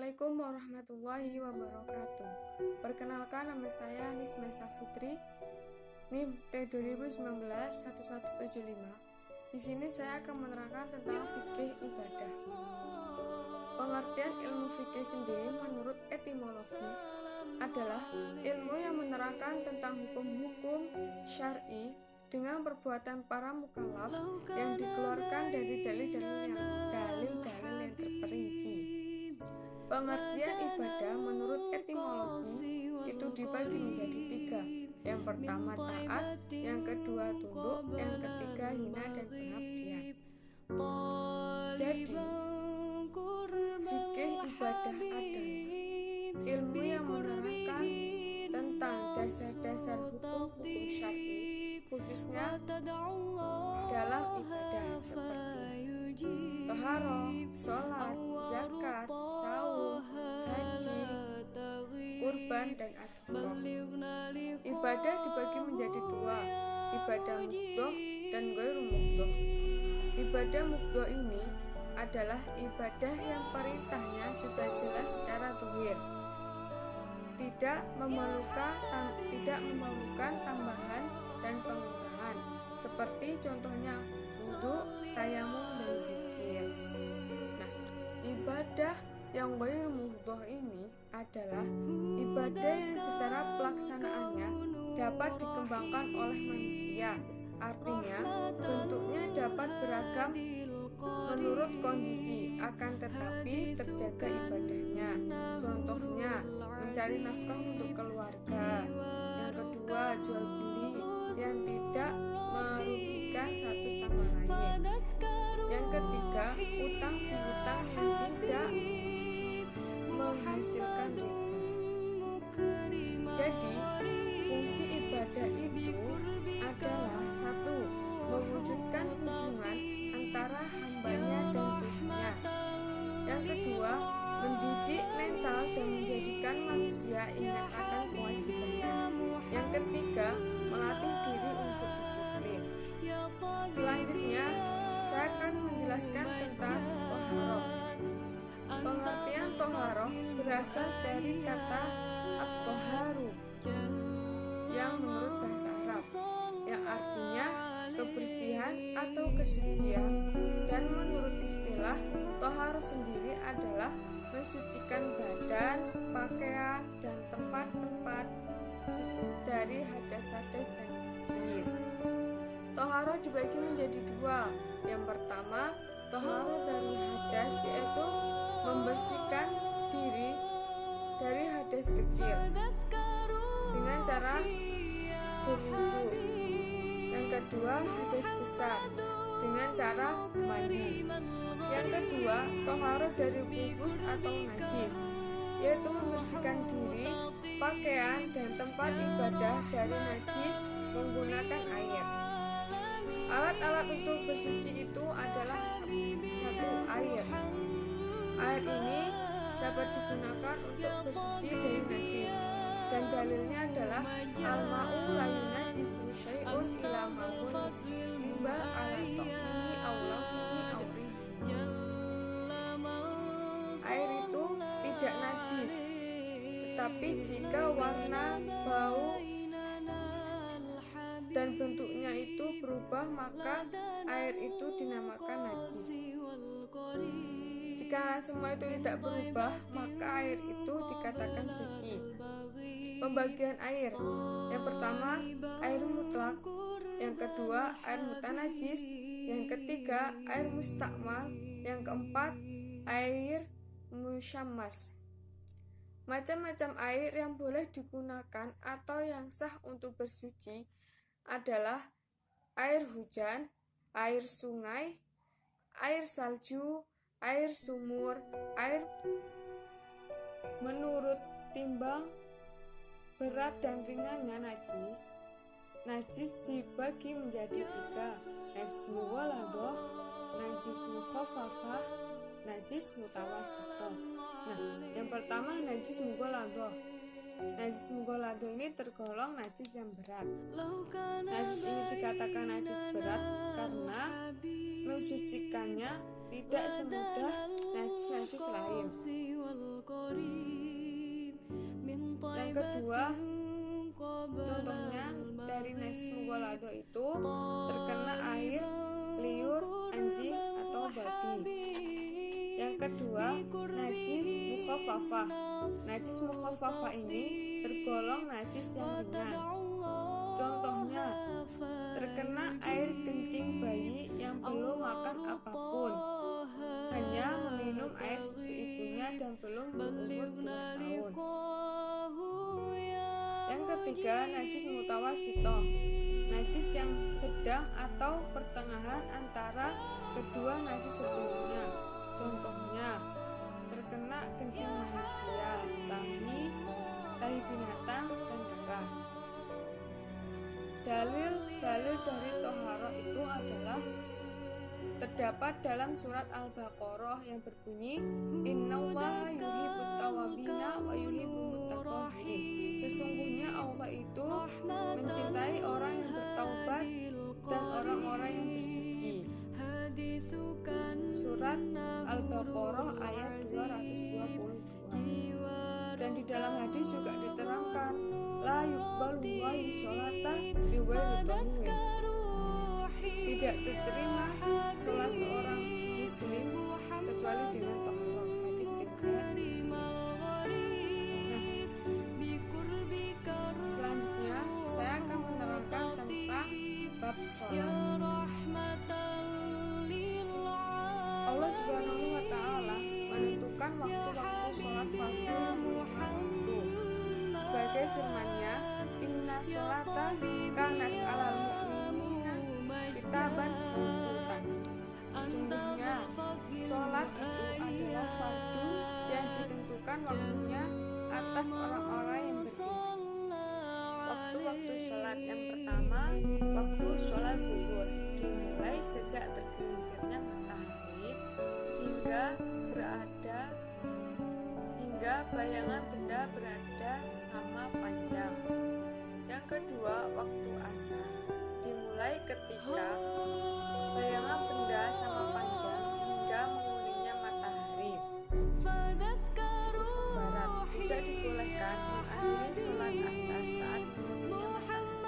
Assalamualaikum warahmatullahi wabarakatuh. Perkenalkan, nama saya Nisma Safitri, NIM T2019-1175. Di sini saya akan menerangkan tentang fikih ibadah. Pengertian ilmu fikih sendiri menurut etimologi adalah ilmu yang menerangkan tentang hukum-hukum syar'i dengan perbuatan para mukallaf yang dikeluarkan dari dalil-dalil yang terperinci. Pengertian ibadah menurut etimologi itu dibagi menjadi tiga. Yang pertama taat, yang kedua tunduk, yang ketiga hina dan pengabdian. Jadi, fikih ibadah adalah ilmu yang menerangkan tentang dasar-dasar hukum-hukum syar'i, khususnya dalam ibadah seperti taharah, sholat, zakat, saum, haji, kurban, dan akikah. Ibadah dibagi menjadi dua, ibadah muqdhah dan ghairu muqdhah. Ibadah muqdhah ini adalah ibadah yang perintahnya sudah jelas secara zahir, tidak memerlukan tambahan dan pengurangan, seperti contohnya wudhu, tayamum, dan zikir. Nah, ibadah yang ghairu muqdhah ini adalah ibadah yang secara pelaksanaannya dapat dikembangkan oleh manusia. Artinya, bentuknya dapat beragam menurut kondisi, akan tetapi terjaga ibadahnya. Contohnya, mencari nafkah untuk keluarga. Yang kedua, jual beli yang tidak merugikan satu sama lain. Yang ketiga, utang piutang yang tidak menghasilkan riba. Jadi, fungsi ibadah itu adalah satu, mewujudkan hubungan antara hambanya dan Tuhannya. Yang kedua, mendidik mental dan menjadikan manusia ingat akan kewajibannya. Yang ketiga, melatih diri untuk disiplin. Selanjutnya, saya akan menjelaskan tentang toharoh. Pengertian toharoh berasal dari kata at-toharu yang menurut bahasa Arab, yang artinya kebersihan atau kesucian, dan menurut istilah toharoh sendiri adalah mensucikan badan, pakaian, dan tempat-tempat dari hadas-hadas dan najis. Toharoh dibagi menjadi dua. Yang pertama, toharoh dari hadas, yaitu membersihkan diri dari hadas kecil dengan cara berwudu. Yang kedua, hadas besar dengan cara mandi. Yang kedua, toharoh dari bungkus atau najis, yaitu membersihkan diri, pakaian, dan tempat ibadah dari najis menggunakan air. Alat-alat untuk bersuci itu adalah satu, air. Air ini dapat digunakan untuk bersuci dari najis, dan dalilnya adalah al-ma'u la yunajisu syai'un ila ma'un limba ala ta'mihi awlamihi awrihi. Air itu tidak najis, tetapi jika warna, bau, dan bentuknya itu berubah, maka air itu dinamakan najis. Jika semua itu tidak berubah, maka air itu dikatakan suci. Pembagian air: yang pertama, air mutlak. Yang kedua, air mutanajis. Yang ketiga, air mustakmal. Yang keempat, air musyammas. Macam-macam air yang boleh digunakan atau yang sah untuk bersuci adalah air hujan, air sungai, air salju, air sumur, air. Menurut timbang berat dan ringannya najis dibagi menjadi tiga: najis mughaladah, najis mukhaffafah, najis mutawassithah. Nah, yang pertama, najis mughaladah. Najis mughaladah ini tergolong najis yang berat. Najis ini dikatakan najis berat karena mensucikannya tidak semudah najis-najis lain. Yang kedua, contohnya dari najis mughalladhah itu terkena air, liur, anjing atau babi. Yang kedua, najis mukhaffafah. Najis mukhaffafah ini tergolong najis yang ringan. Contohnya, terkena air kencing bayi yang belum makan apapun, hanya meminum air susu ibunya dan belum berumur 2 tahun. Yang ketiga, najis mutawasithah. Najis yang sedang atau pertengahan antara kedua najis sebelumnya. Contohnya, terkena kencing manusia, tahi binatang, dan darah. Dalil dari toharoh itu adalah terdapat dalam surat Al-Baqarah yang berbunyi, Innallaha yuhibbut tawwabina wa yuhibbul mutatahhirin. Sesungguhnya Allah itu mencintai orang yang bertaubat dan orang-orang yang bersuci. Surat Al-Baqarah ayat 222. Dan di dalam hadis juga diterangkan, la yuqbalu wahi sholata biwayri tahwin. Tidak diterima sholat seorang muslim kecuali dengan taharah. Hadis riwayat Muslim. Selanjutnya saya akan menerangkan tentang bab sholat. Allah Subhanahu wa Ta'ala menentukan waktu-waktu sholat fardu yang waktu sebagai firman-Nya, Inna sholata kanat 'alal mu'minina kitaban mawqutan. Sesungguhnya sholat itu adalah fardu yang ditentukan waktunya atas orang-orang yang beriman. Waktu-waktu sholat yang pertama, waktu sholat zuhur, dimulai sejak tergelincirnya matahari hingga bayangan benda berada sama panjang. Yang kedua, waktu asar, dimulai ketika bayangan benda sama panjang hingga menguningnya matahari. Ufuk barat, tidak dibolehkan mengakhiri sholat asar saat menguningnya matahari.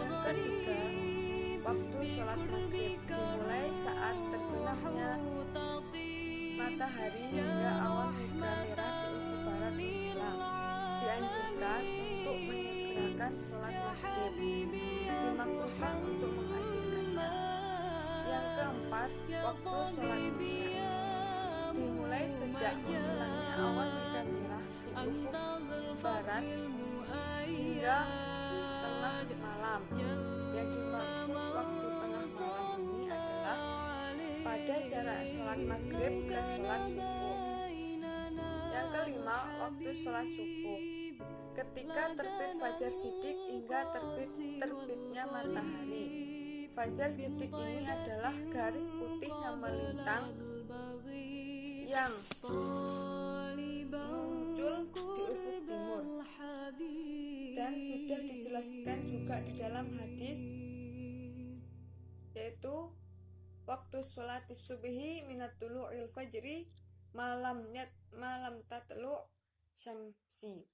Yang ketiga, waktu sholat maghrib, dimulai saat terbenamnya matahari hingga awan muka merah di ufuk barat hilang. Dianjurkan untuk menyegerakan sholat maghrib, dimakruhkan untuk mengakhirkannya. Yang keempat, waktu sholat isya, dimulai sejak menghilangnya awan muka merah di ufuk barat hingga tengah malam. Yang dimaksud waktu tengah malam ini adalah pada jarak sholat maghrib ke sholat subuh. Yang kelima, waktu sholat subuh, ketika terbit fajar shidik hingga terbitnya matahari. Fajar shidik ini adalah garis putih yang melintang yang muncul di ufuk timur, dan sudah dijelaskan juga di dalam hadis, yaitu waktu sholat subuhi minat tulu'il fajri malam tatlu' syamsi.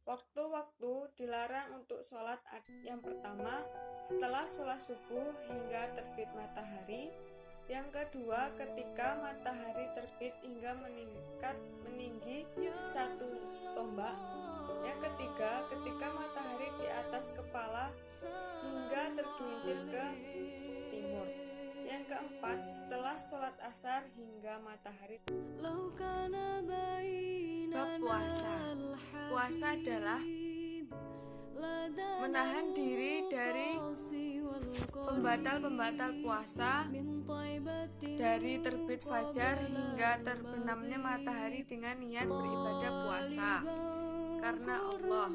Waktu-waktu dilarang untuk sholat yang pertama, setelah sholat subuh hingga terbit matahari. Yang kedua, ketika matahari terbit hingga meninggi 1 tombak. Yang ketiga, ketika matahari di atas kepala hingga tergelincir ke timur. Yang keempat, setelah sholat asar hingga matahari. Bab puasa. Puasa adalah menahan diri dari pembatal-pembatal puasa, dari terbit fajar hingga terbenamnya matahari dengan niat beribadah puasa karena Allah.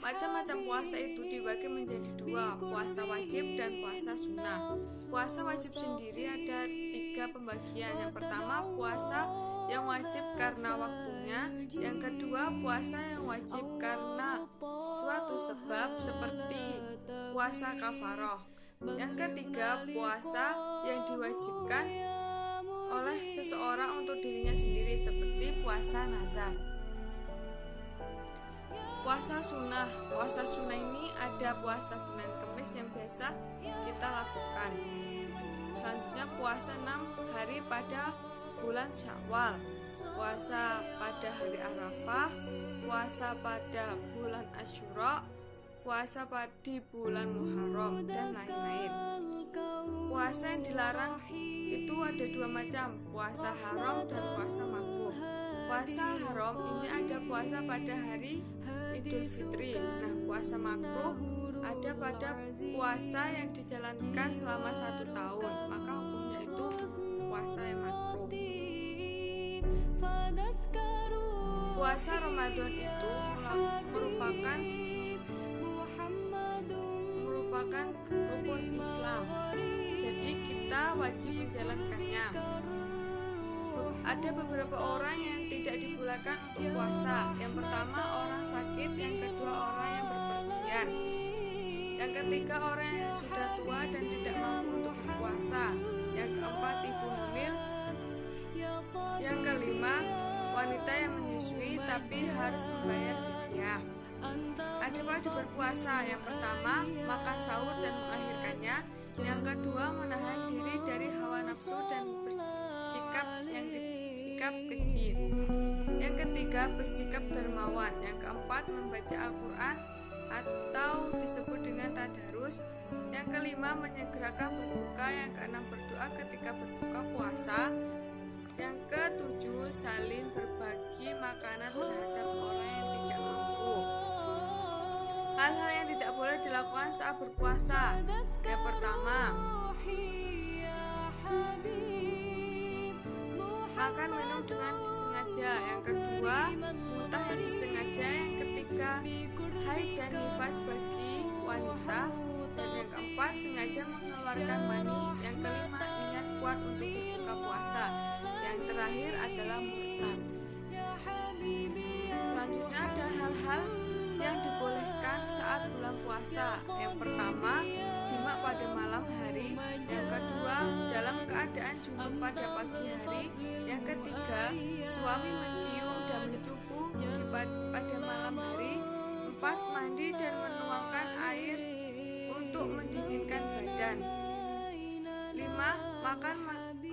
Macam-macam puasa itu dibagi menjadi 2, puasa wajib dan puasa sunnah. Puasa wajib sendiri ada 3 pembagian. Yang pertama, puasa yang wajib karena waktunya. Yang kedua, puasa yang wajib karena suatu sebab seperti puasa kafaroh. Yang ketiga, puasa yang diwajibkan oleh seseorang untuk dirinya sendiri, seperti puasa nazar. Puasa sunnah. Puasa sunnah ini ada puasa Senin Kemis yang biasa kita lakukan. Selanjutnya puasa 6 hari pada bulan Syawal, puasa pada hari Arafah, puasa pada bulan Asyura, puasa pada bulan Muharram, dan lain-lain. Puasa yang dilarang itu ada 2 macam, puasa haram dan puasa makruh. Puasa haram ini ada puasa pada hari Idul Fitri. Nah, puasa makruh ada pada puasa yang dijalankan selama 1 tahun, maka hukumnya itu puasa yang makruh. Puasa Ramadan itu merupakan rukun Islam, jadi kita wajib menjalankannya. Ada beberapa orang yang tidak dibolehkan untuk puasa. Yang pertama orang sakit, yang kedua orang yang berpergian, yang ketiga orang yang sudah tua dan tidak mampu untuk berpuasa, yang keempat ibu hamil, yang kelima wanita yang menyusui tapi harus membayar fidyah. Ada wajib berpuasa. Yang pertama makan sahur dan mengakhirkannya, yang kedua menahan diri dari hawa nafsu dan bersikap keji, yang ketiga bersikap dermawan, yang keempat membaca Al-Quran atau disebut dengan tadarus, yang kelima menyegerakan berbuka, yang keenam berdoa ketika berbuka puasa, yang ketujuh saling berbagi makanan terhadap orang yang tidak mampu. Hal-hal yang tidak boleh dilakukan saat berpuasa. Yang pertama, makan minum dengan disengaja. Yang kedua, muntah yang disengaja. Yang ketiga, haid dan nifas bagi wanita. Dan yang keempat, sengaja mengeluarkan mani. Yang kelima, niat kuat untuk berbuka puasa. Yang terakhir adalah murtad. Selanjutnya ada hal-hal yang dibolehkan saat bulan puasa. Yang pertama, simak pada malam hari. Yang kedua, dalam keadaan junub pada pagi hari. Yang ketiga, suami mencium dan mencupu pada malam hari. 4, mandi dan menuangkan air untuk mendinginkan badan. 5,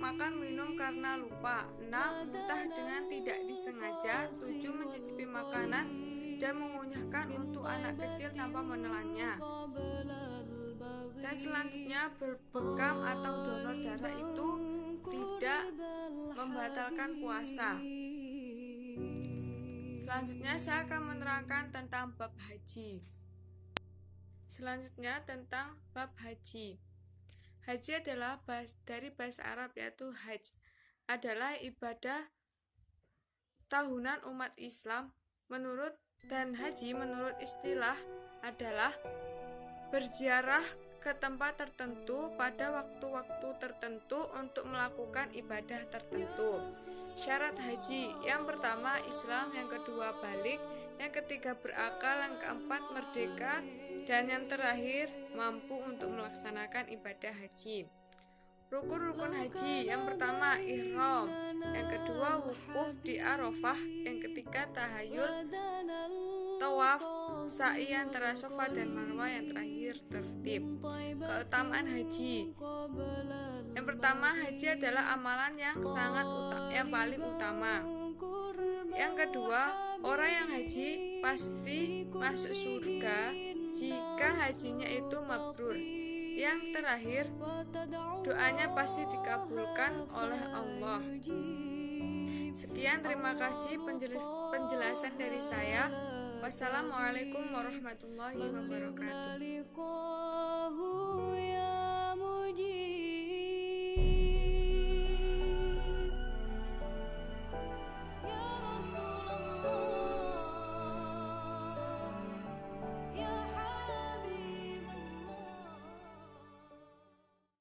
makan minum karena lupa. 6, muntah dengan tidak disengaja. 7, mencicipi makanan dan mengunyahkan untuk anak kecil tanpa menelannya. Dan selanjutnya, berbekam atau donor darah itu tidak membatalkan puasa. Selanjutnya saya akan menerangkan tentang bab haji. Selanjutnya tentang bab haji. Haji adalah dari bahasa Arab, yaitu hajj, adalah ibadah tahunan umat Islam. Dan haji menurut istilah adalah berziarah ke tempat tertentu pada waktu-waktu tertentu untuk melakukan ibadah tertentu. Syarat haji: yang pertama Islam, yang kedua balik, yang ketiga berakal, yang keempat merdeka, dan yang terakhir mampu untuk melaksanakan ibadah haji. Rukun-rukun haji: yang pertama ihram, yang kedua wukuf di Arafah, yang ketiga tahayul, tawaf, sa'i antara Safa dan Marwah, yang terakhir tertib. Keutamaan haji: yang pertama, haji adalah amalan yang paling utama. Yang kedua, orang yang haji pasti masuk surga jika hajinya itu mabrur. Yang terakhir, doanya pasti dikabulkan oleh Allah. Sekian, terima kasih penjelasan dari saya. Wassalamualaikum warahmatullahi wabarakatuh.